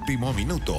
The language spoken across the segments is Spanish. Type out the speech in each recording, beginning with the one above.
Último minuto.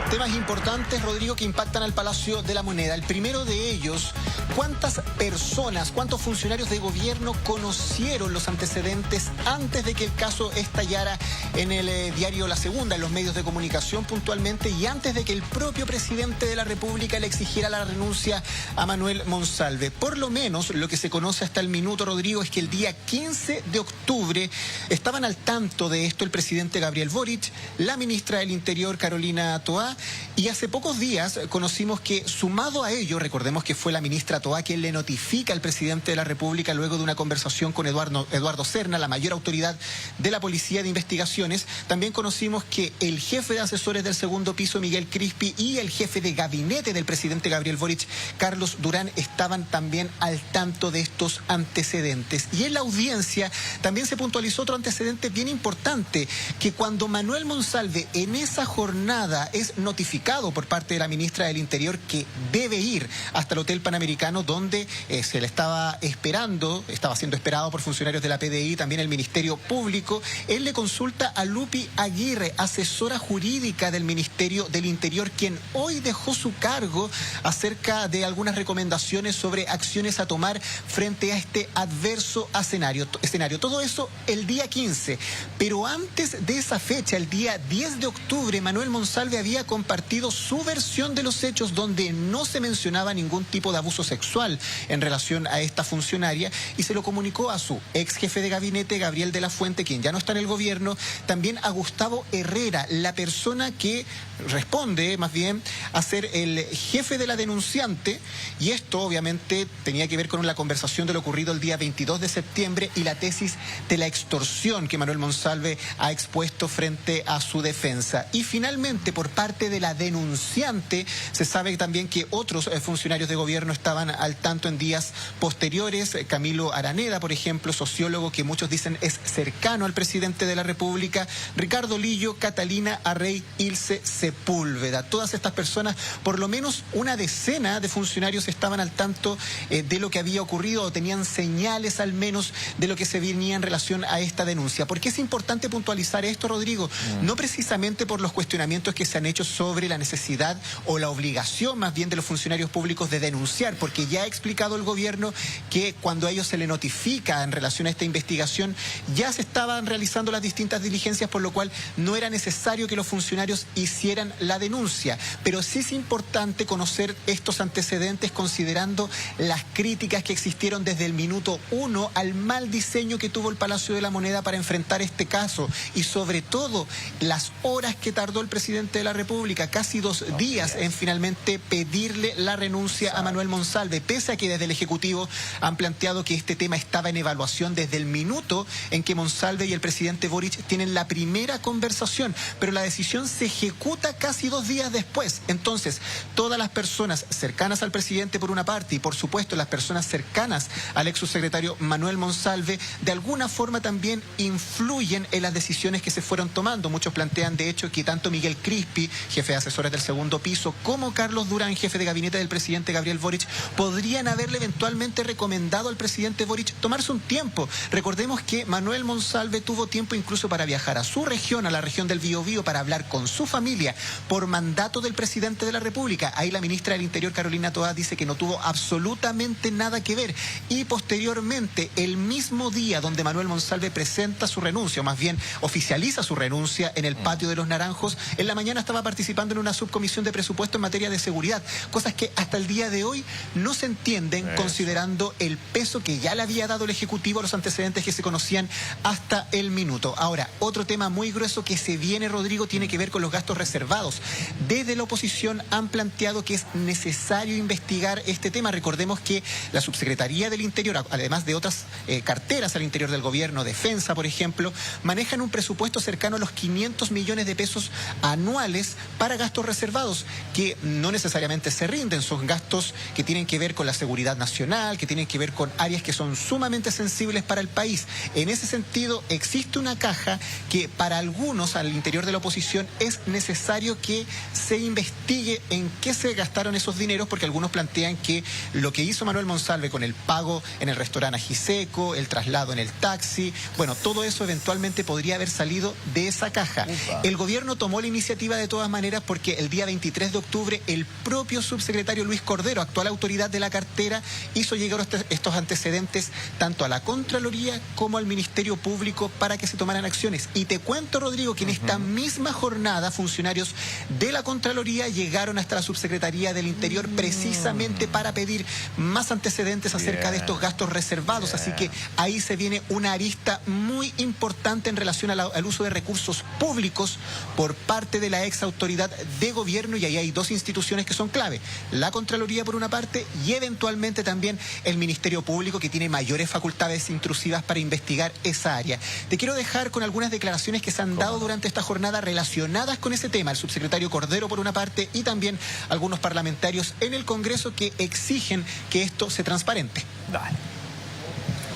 Temas importantes, Rodrigo, que impactan al Palacio de la Moneda. El primero de ellos, ¿cuántas personas, cuántos funcionarios de gobierno conocieron los antecedentes antes de que el caso estallara en el diario La Segunda, en los medios de comunicación puntualmente, y antes de que el propio presidente de la República le exigiera la renuncia a Manuel Monsalve? Por lo menos lo que se conoce hasta el minuto, Rodrigo, es que el día 15 de octubre estaban al tanto de esto el presidente Gabriel Boric, la ministra del Interior Carolina Toá, y hace pocos días conocimos que, sumado a ello, recordemos que fue la ministra Toá quien le notifica al presidente de la República luego de una conversación con Eduardo Serna, la mayor autoridad de la Policía de Investigaciones. También conocimos que el jefe de asesores del segundo piso, Miguel Crispi, y el jefe de gabinete del presidente Gabriel Boric, Carlos Durán, estaban también al tanto de estos antecedentes. Y en la audiencia también se puntualizó otro antecedente bien importante, que cuando Manuel Monsalve en esa jornada es notificado por parte de la ministra del Interior que debe ir hasta el Hotel Panamericano, donde se le estaba esperando, estaba siendo esperado por funcionarios de la PDI, también el Ministerio Público, él le consulta a Lupi Aguirre, asesora jurídica del Ministerio del Interior, quien hoy dejó su cargo, acerca de algunas recomendaciones sobre acciones a tomar frente a este adverso escenario. Todo eso el día 15. Pero antes de esa fecha, el día 10 de octubre, Manuel Monsalve había compartido su versión de los hechos, donde no se mencionaba ningún tipo de abuso sexual en relación a esta funcionaria, y se lo comunicó a su ex jefe de gabinete, Gabriel de la Fuente, quien ya no está en el gobierno, también a Gustavo Herrera, la persona que responde más bien a ser el jefe de la denunciante, y esto obviamente tenía que ver con la conversación de lo ocurrido el día 22 de septiembre y la tesis de la extorsión que Manuel Monsalve ha expuesto frente a su defensa. Y finalmente, por parte de la denunciante, se sabe también que otros funcionarios de gobierno estaban al tanto en días posteriores. Camilo Araneda, por ejemplo, sociólogo que muchos dicen es cercano al presidente de la República, Ricardo Lillo, Catalina Arrey, Ilse Sepúlveda. Todas estas personas, por lo menos una decena de funcionarios, estaban al tanto de lo que había ocurrido, o tenían señales al menos de lo que se venía en relación a esta denuncia. ¿Por qué es importante puntualizar esto, Rodrigo? No precisamente por los cuestionamientos que se han hecho sobre la necesidad o la obligación más bien de los funcionarios públicos de denunciar, porque ya ha explicado el gobierno que cuando a ellos se le notifica en relación a esta investigación, ya se estaban realizando las distintas diligencias, por lo cual no era necesario que los funcionarios hicieran la denuncia. Pero sí es importante conocer estos antecedentes, considerando las críticas que existieron desde el minuto 1 al mal diseño que tuvo el Palacio de la Moneda para enfrentar este caso, y sobre todo las horas que tardó el presidente de la República, casi 2 días, en finalmente pedirle la renuncia a Manuel Monsalve, pese a que desde el Ejecutivo han planteado que este tema estaba en evaluación desde el minuto en que Monsalve y el presidente Boric tienen la primera conversación, pero la decisión se ejecuta casi 2 días después. Entonces, todas las personas cercanas al presidente por una parte, y por supuesto las personas cercanas al ex subsecretario Manuel Monsalve, de alguna forma también influyen en las decisiones que se fueron tomando. Muchos plantean de hecho que tanto Miguel Crispi, jefe de asesores del segundo piso, como Carlos Durán, jefe de gabinete del presidente Gabriel Boric, podrían haberle eventualmente recomendado al presidente Boric tomarse un tiempo. Recordemos que Manuel Monsalve tuvo tiempo incluso para viajar a su región, a la región del Biobío, para hablar con su familia por mandato del presidente de la República. Ahí la ministra del Interior, Carolina Toá, dice que no tuvo absolutamente nada que ver. Y posteriormente, el mismo día donde Manuel Monsalve presenta su renuncia, o más bien oficializa su renuncia en el patio de los Naranjos, en la mañana estaba participando en una subcomisión de presupuesto en materia de seguridad, cosas que hasta el día de hoy no se entienden, considerando el peso que ya le había dado el Ejecutivo a los antecedentes que se conocían hasta el minuto. Ahora, otro tema muy grueso que se viene, Rodrigo, tiene que ver con los gastos reservados. Desde la oposición han planteado que es necesario investigar este tema. Recordemos que la Subsecretaría del Interior, además de otras carteras al interior del gobierno, Defensa, por ejemplo, manejan un presupuesto cercano a los 500 millones de pesos anuales para gastos reservados, que no necesariamente se rinden. Son gastos que tienen que ver con la seguridad nacional, que tienen que ver con áreas que son sumamente sensibles para el país. En ese sentido, existe una caja que para algunos al interior de la oposición es necesario que se investigue en qué se gastaron esos dineros, porque algunos plantean que lo que hizo Manuel Monsalve con el pago en el restaurante Ajiseco, el traslado en el taxi. Bueno, todo eso eventualmente podría haber salido de esa caja. El gobierno tomó la iniciativa de todas maneras porque el día 23 de octubre el propio subsecretario Luis Cordero, actual autoridad de la cartera, hizo llegar estos antecedentes tanto a la Contraloría como al Ministerio Público para que se tomaran acciones. Y te cuento, Rodrigo, que en esta misma jornada funcionarios de la Contraloría llegaron hasta la Subsecretaría del Interior precisamente para pedir más antecedentes acerca de estos gastos reservados. Así que ahí se viene una arista muy importante en relación al uso de recursos públicos por parte de la ex autoridad de gobierno, y ahí hay dos instituciones que son clave: la Contraloría por una parte y eventualmente también el Ministerio Público, que tiene mayores facultades intrusivas para investigar esa área. Te quiero dejar con algunas declaraciones que se han dado durante esta jornada relacionadas con ese tema. El subsecretario Cordero por una parte y también algunos parlamentarios en el Congreso que exigen que esto se transparente. Dale.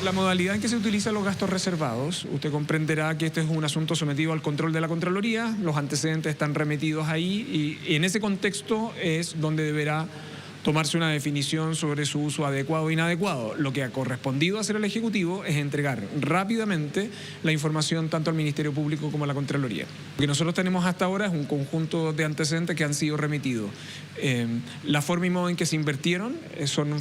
La modalidad en que se utilizan los gastos reservados, usted comprenderá que este es un asunto sometido al control de la Contraloría, los antecedentes están remitidos ahí y en ese contexto es donde deberá tomarse una definición sobre su uso adecuado o inadecuado. Lo que ha correspondido hacer al Ejecutivo es entregar rápidamente la información tanto al Ministerio Público como a la Contraloría. Lo que nosotros tenemos hasta ahora es un conjunto de antecedentes que han sido remitidos. La forma y modo en que se invirtieron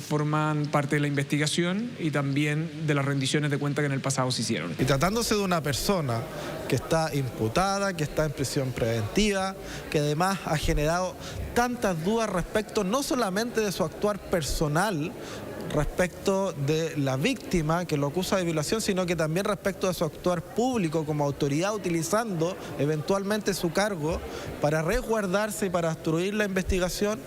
forman parte de la investigación y también de las rendiciones de cuenta que en el pasado se hicieron. Y tratándose de una persona que está imputada, que está en prisión preventiva, que además ha generado tantas dudas respecto no solamente de su actuar personal, respecto de la víctima que lo acusa de violación, sino que también respecto de su actuar público como autoridad, utilizando eventualmente su cargo para resguardarse y para obstruir la investigación.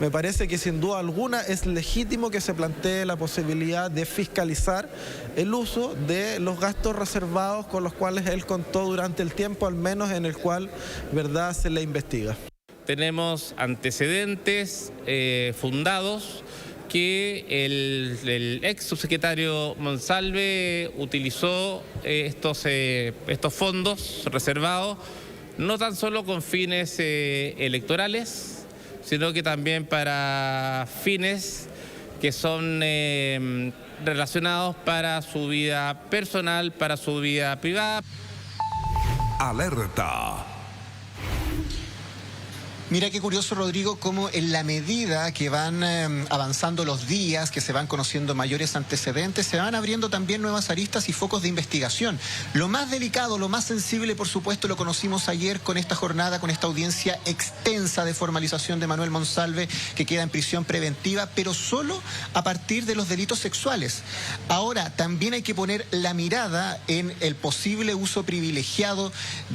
Me parece que sin duda alguna es legítimo que se plantee la posibilidad de fiscalizar el uso de los gastos reservados con los cuales él contó durante el tiempo al menos en el cual, ¿verdad?, se le investiga. Tenemos antecedentes fundados que el ex subsecretario Monsalve utilizó estos fondos reservados no tan solo con fines electorales, sino que también para fines que son relacionados para su vida personal, para su vida privada. Alerta. Mira qué curioso, Rodrigo, cómo en la medida que van avanzando los días, que se van conociendo mayores antecedentes, se van abriendo también nuevas aristas y focos de investigación. Lo más delicado, lo más sensible, por supuesto, lo conocimos ayer con esta jornada, con esta audiencia extensa de formalización de Manuel Monsalve, que queda en prisión preventiva, pero solo a partir de los delitos sexuales. Ahora, también hay que poner la mirada en el posible uso privilegiado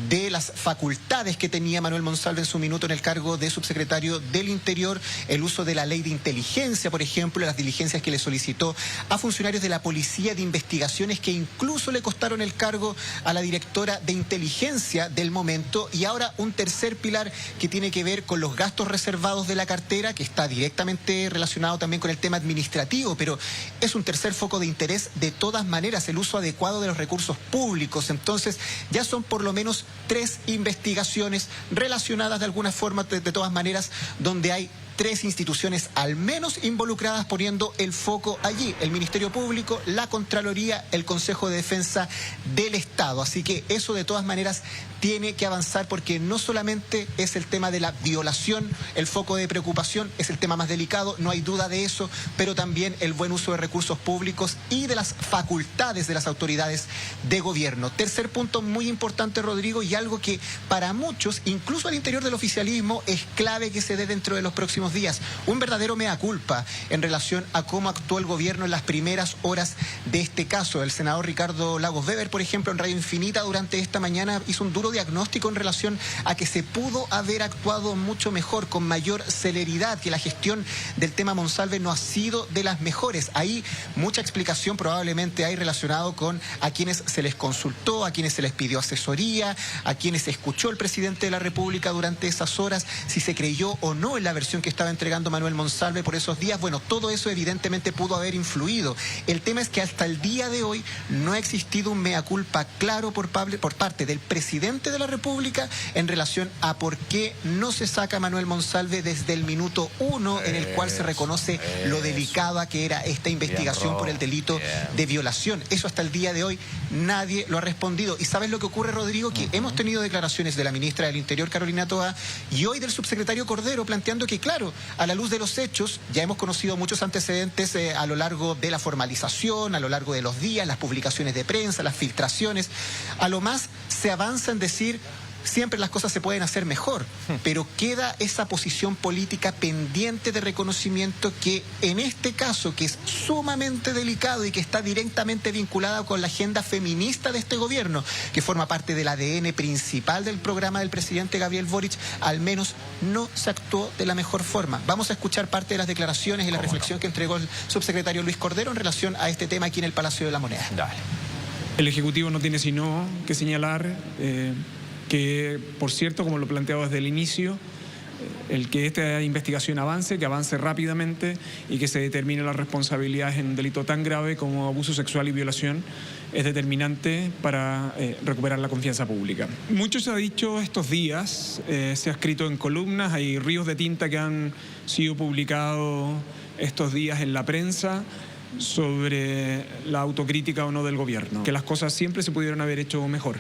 de las facultades que tenía Manuel Monsalve en su minuto en el cargo de subsecretario del Interior, el uso de la ley de inteligencia, por ejemplo, las diligencias que le solicitó a funcionarios de la Policía de Investigaciones que incluso le costaron el cargo a la directora de inteligencia del momento, y ahora un tercer pilar que tiene que ver con los gastos reservados de la cartera, que está directamente relacionado también con el tema administrativo, pero es un tercer foco de interés de todas maneras, el uso adecuado de los recursos públicos. Entonces ya son por lo menos 3 investigaciones relacionadas de alguna forma, de todas maneras, donde hay 3 instituciones al menos involucradas poniendo el foco allí: el Ministerio Público, la Contraloría, el Consejo de Defensa del Estado. Así que eso de todas maneras tiene que avanzar, porque no solamente es el tema de la violación el foco de preocupación, es el tema más delicado, no hay duda de eso, pero también el buen uso de recursos públicos y de las facultades de las autoridades de gobierno. Tercer punto muy importante, Rodrigo, y algo que para muchos, incluso al interior del oficialismo, es clave que se dé dentro de los próximos días: un verdadero mea culpa en relación a cómo actuó el gobierno en las primeras horas de este caso. El senador Ricardo Lagos Weber, por ejemplo, en Radio Infinita durante esta mañana hizo un duro diagnóstico en relación a que se pudo haber actuado mucho mejor, con mayor celeridad, que la gestión del tema Monsalve no ha sido de las mejores. Ahí mucha explicación probablemente hay relacionado con a quienes se les consultó, a quienes se les pidió asesoría, a quienes escuchó el presidente de la República durante esas horas, si se creyó o no en la versión que estaba entregando Manuel Monsalve por esos días. Bueno, todo eso evidentemente pudo haber influido. El tema es que hasta el día de hoy no ha existido un mea culpa claro por parte del presidente de la República en relación a por qué no se saca a Manuel Monsalve desde el minuto 1 en el cual se reconoce lo delicada que era esta investigación por el delito de violación. Eso hasta el día de hoy nadie lo ha respondido. ¿Y sabes lo que ocurre, Rodrigo? Que hemos tenido declaraciones de la ministra del Interior, Carolina Toa, y hoy del subsecretario Cordero, planteando que, claro, a la luz de los hechos, ya hemos conocido muchos antecedentes a lo largo de la formalización, a lo largo de los días, las publicaciones de prensa, las filtraciones. A lo más se avanza en decir: siempre las cosas se pueden hacer mejor, pero queda esa posición política pendiente de reconocimiento que en este caso, que es sumamente delicado y que está directamente vinculada con la agenda feminista de este gobierno, que forma parte del ADN principal del programa del presidente Gabriel Boric, al menos no se actuó de la mejor forma. Vamos a escuchar parte de las declaraciones y la reflexión que entregó el subsecretario Luis Cordero en relación a este tema aquí en el Palacio de la Moneda. Dale. El Ejecutivo no tiene sino que señalar que, por cierto, como lo planteaba desde el inicio, el que esta investigación avance, que avance rápidamente y que se determine las responsabilidades en un delito tan grave como abuso sexual y violación es determinante para recuperar la confianza pública. Mucho se ha dicho estos días, se ha escrito en columnas, hay ríos de tinta que han sido publicados estos días en la prensa sobre la autocrítica o no del gobierno, que las cosas siempre se pudieron haber hecho mejor.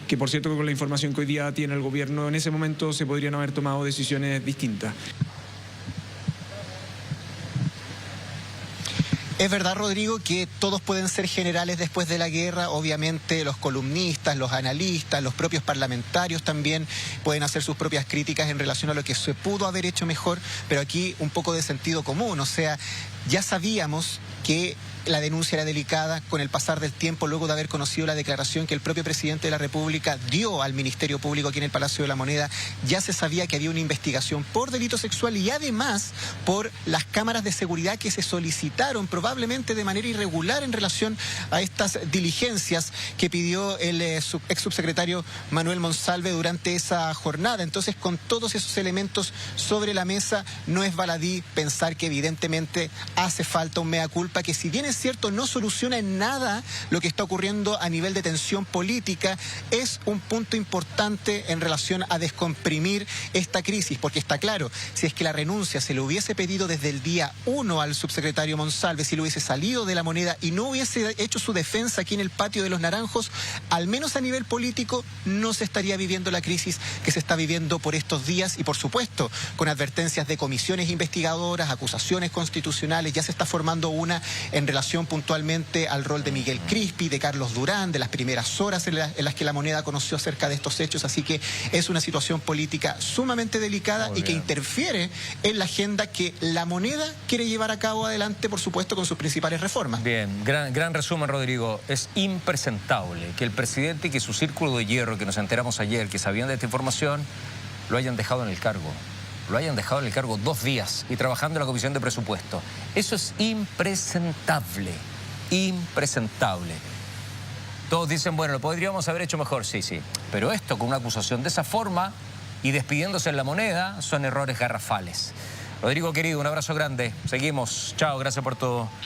Que, por cierto, con la información que hoy día tiene el gobierno, en ese momento se podrían haber tomado decisiones distintas. Es verdad, Rodrigo, que todos pueden ser generales después de la guerra. Obviamente los columnistas, los analistas, los propios parlamentarios también pueden hacer sus propias críticas en relación a lo que se pudo haber hecho mejor, pero aquí un poco de sentido común. O sea, ya sabíamos que la denuncia era delicada con el pasar del tiempo, luego de haber conocido la declaración que el propio presidente de la República dio al Ministerio Público aquí en el Palacio de la Moneda. Ya se sabía que había una investigación por delito sexual y además por las cámaras de seguridad que se solicitaron probablemente de manera irregular en relación a estas diligencias que pidió el ex subsecretario Manuel Monsalve durante esa jornada. Entonces, con todos esos elementos sobre la mesa, no es baladí pensar que evidentemente hace falta un mea culpa que, si bien es cierto, no soluciona en nada lo que está ocurriendo a nivel de tensión política, es un punto importante en relación a descomprimir esta crisis, porque está claro, si es que la renuncia se le hubiese pedido desde el día 1 al subsecretario Monsalve, si lo hubiese salido de la Moneda y no hubiese hecho su defensa aquí en el patio de los Naranjos, al menos a nivel político no se estaría viviendo la crisis que se está viviendo por estos días y, por supuesto, con advertencias de comisiones investigadoras, acusaciones constitucionales. Ya se está formando una en relación puntualmente al rol de Miguel Crispi, de Carlos Durán, de las primeras horas en las que la Moneda conoció acerca de estos hechos. Así que es una situación política sumamente delicada y que interfiere en la agenda que la Moneda quiere llevar a cabo adelante, por supuesto, con sus principales reformas. Bien, gran resumen, Rodrigo. Es impresentable que el presidente y que su círculo de hierro, que nos enteramos ayer, que sabían de esta información, lo hayan dejado en el cargo. Lo hayan dejado en el cargo 2 días y trabajando en la Comisión de Presupuesto. Eso es impresentable, impresentable. Todos dicen, bueno, lo podríamos haber hecho mejor, sí. Pero esto, con una acusación de esa forma y despidiéndose en la Moneda, son errores garrafales. Rodrigo, querido, un abrazo grande. Seguimos. Chao, gracias por todo.